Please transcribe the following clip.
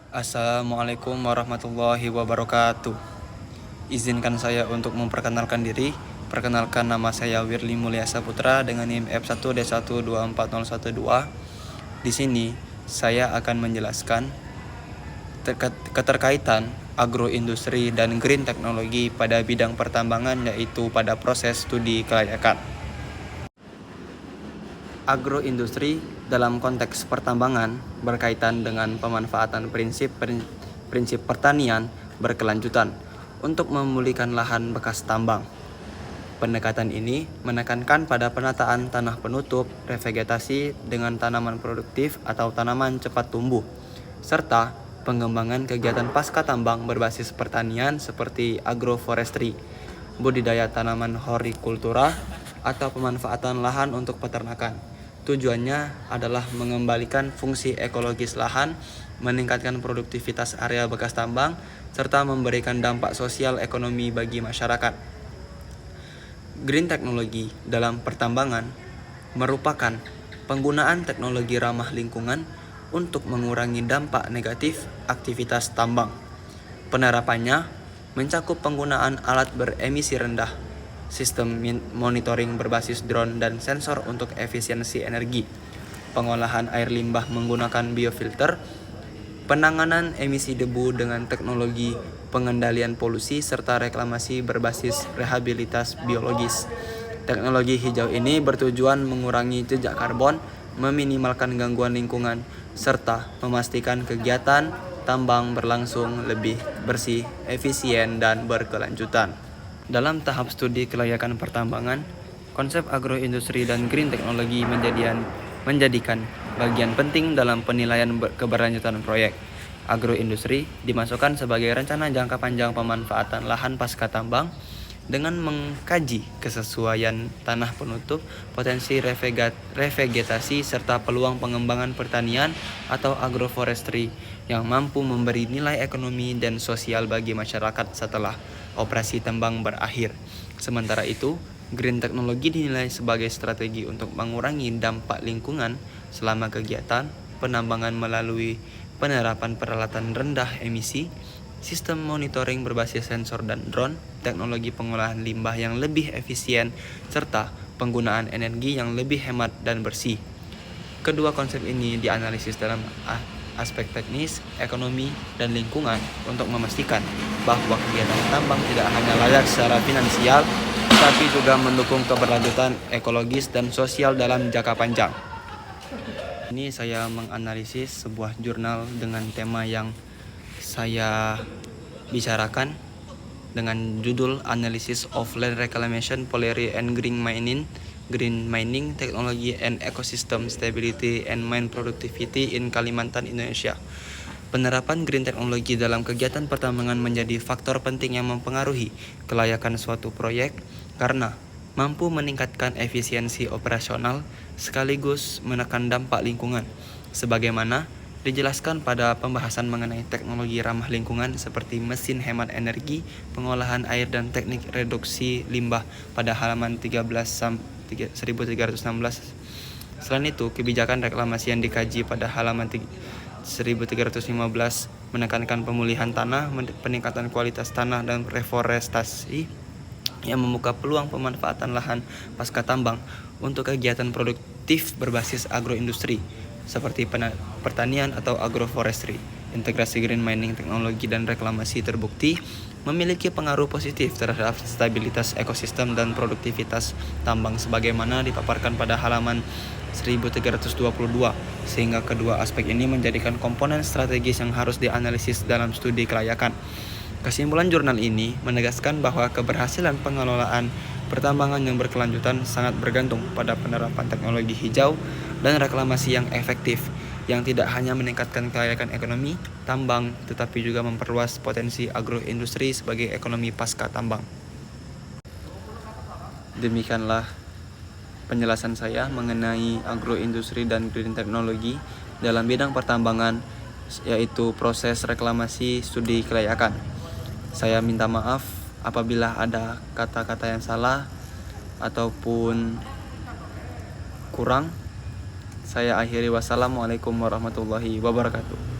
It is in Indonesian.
Assalamualaikum warahmatullahi wabarakatuh. Izinkan saya untuk memperkenalkan diri. Perkenalkan, nama saya Wirli Mulia Saputra dengan NIM F1D1240112. Di sini saya akan menjelaskan keterkaitan agroindustri dan green teknologi pada bidang pertambangan, yaitu pada proses studi kelayakan. Agroindustri dalam konteks pertambangan berkaitan dengan pemanfaatan prinsip pertanian berkelanjutan untuk memulihkan lahan bekas tambang. Pendekatan ini menekankan pada penataan tanah penutup, revegetasi dengan tanaman produktif atau tanaman cepat tumbuh, serta pengembangan kegiatan pasca tambang berbasis pertanian seperti agroforestry, budidaya tanaman hortikultura, atau pemanfaatan lahan untuk peternakan. Tujuannya adalah mengembalikan fungsi ekologis lahan, meningkatkan produktivitas area bekas tambang, serta memberikan dampak sosial ekonomi bagi masyarakat. Green teknologi dalam pertambangan merupakan penggunaan teknologi ramah lingkungan untuk mengurangi dampak negatif aktivitas tambang. Penerapannya mencakup penggunaan alat beremisi rendah, sistem monitoring berbasis drone dan sensor untuk efisiensi energi, pengolahan air limbah menggunakan biofilter, penanganan emisi debu dengan teknologi pengendalian polusi, serta reklamasi berbasis rehabilitas biologis. Teknologi hijau ini bertujuan mengurangi jejak karbon, meminimalkan gangguan lingkungan, serta memastikan kegiatan tambang berlangsung lebih bersih, efisien, dan berkelanjutan. Dalam tahap studi kelayakan pertambangan, konsep agroindustri dan green teknologi menjadikan bagian penting dalam penilaian keberlanjutan proyek. Agroindustri dimasukkan sebagai rencana jangka panjang pemanfaatan lahan pasca tambang dengan mengkaji kesesuaian tanah penutup, potensi revegetasi, serta peluang pengembangan pertanian atau agroforestry yang mampu memberi nilai ekonomi dan sosial bagi masyarakat setelah operasi tambang berakhir. Sementara itu, green teknologi dinilai sebagai strategi untuk mengurangi dampak lingkungan selama kegiatan penambangan melalui penerapan peralatan rendah emisi, sistem monitoring berbasis sensor dan drone, teknologi pengolahan limbah yang lebih efisien, serta penggunaan energi yang lebih hemat dan bersih. Kedua konsep ini dianalisis dalam aspek teknis, ekonomi, dan lingkungan untuk memastikan bahwa kegiatan tambang tidak hanya layak secara finansial, tetapi juga mendukung keberlanjutan ekologis dan sosial dalam jangka panjang. Ini saya menganalisis sebuah jurnal dengan tema yang saya bicarakan dengan judul Analysis of Land Reclamation, Polymery and Green Mining Technology and Ecosystem Stability and Mine Productivity in Kalimantan, Indonesia. Penerapan green teknologi dalam kegiatan pertambangan menjadi faktor penting yang mempengaruhi kelayakan suatu proyek karena mampu meningkatkan efisiensi operasional sekaligus menekan dampak lingkungan, sebagaimana dijelaskan pada pembahasan mengenai teknologi ramah lingkungan seperti mesin hemat energi, pengolahan air, dan teknik reduksi limbah pada halaman 1316. Selain itu, kebijakan reklamasi yang dikaji pada halaman 1315 menekankan pemulihan tanah, peningkatan kualitas tanah, dan reforestasi yang membuka peluang pemanfaatan lahan pasca tambang untuk kegiatan produktif berbasis agroindustri seperti pertanian atau agroforestry. Integrasi green mining teknologi dan reklamasi terbukti memiliki pengaruh positif terhadap stabilitas ekosistem dan produktivitas tambang sebagaimana dipaparkan pada halaman 1322, sehingga kedua aspek ini menjadikan komponen strategis yang harus dianalisis dalam studi kelayakan. Kesimpulan jurnal ini menegaskan bahwa keberhasilan pengelolaan pertambangan yang berkelanjutan sangat bergantung pada penerapan teknologi hijau dan reklamasi yang efektif, yang tidak hanya meningkatkan kelayakan ekonomi tambang, tetapi juga memperluas potensi agroindustri sebagai ekonomi pasca tambang. Demikianlah penjelasan saya mengenai agroindustri dan green teknologi dalam bidang pertambangan, yaitu proses reklamasi studi kelayakan. Saya minta maaf apabila ada kata-kata yang salah ataupun kurang. Saya akhiri, wassalamualaikum warahmatullahi wabarakatuh.